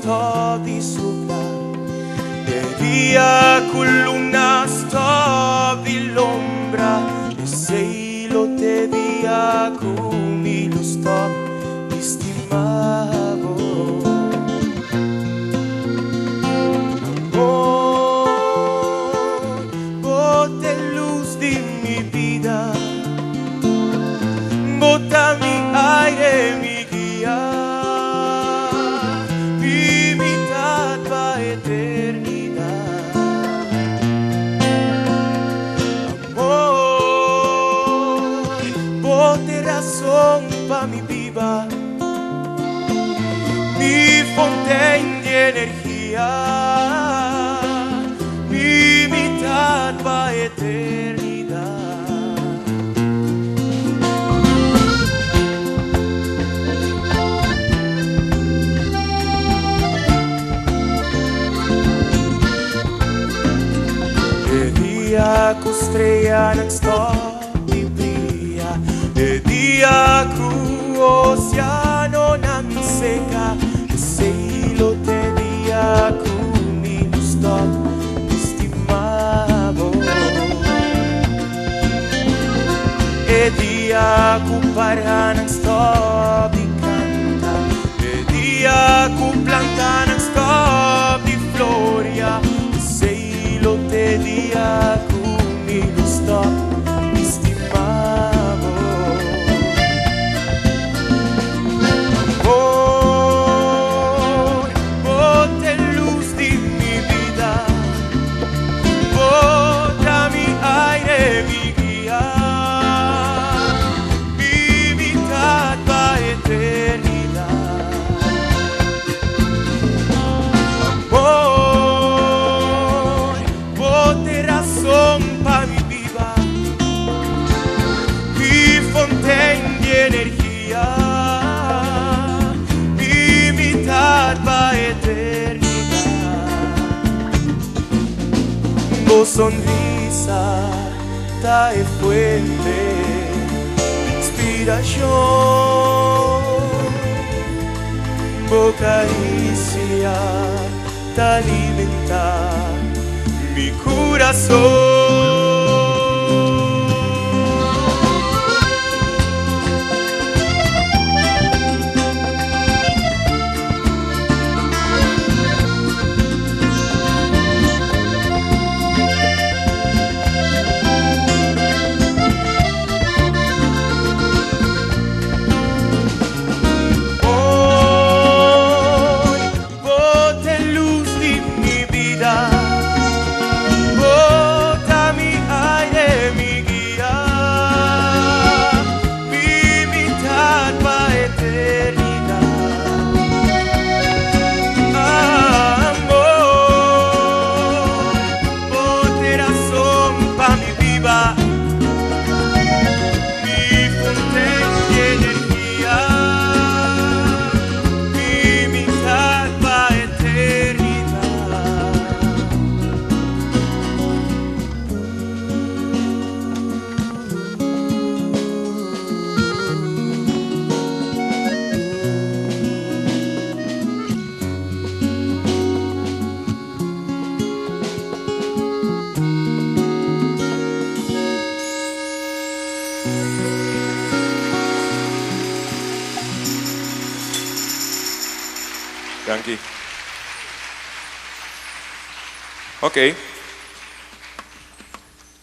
sta di sopra, e via con luna sta di l'ombra, e sei lo te via come lo sto di stimavo. Amor, bote luz di mi vida, bota mi aire, mi guía, mi mitad va a eternidad. Amor, bote razón pa' mi viva, mi fontaine de energía, mi mitad va a eternidad. Ku estrella nagstå di bria, e dia ku oceano nan seca, e sei-lo te dia ku mi gusto di stimavo. E dia ku para nagstå di canta, e dia ku planta nagstå di floria, e sei-lo te dia ku mi gusto di stimavo. Amor, bote luz di mi vida, bota mi aire, mi guía, mi mitad va a eternidad. Amor, bote razón pa' mi vida, mi fontaine de energía, mi mitad va a eternidad. Tu sonrisa ta e fuente, inspiración, tu caricia ta alimenta mi corazón. Danke. Okay.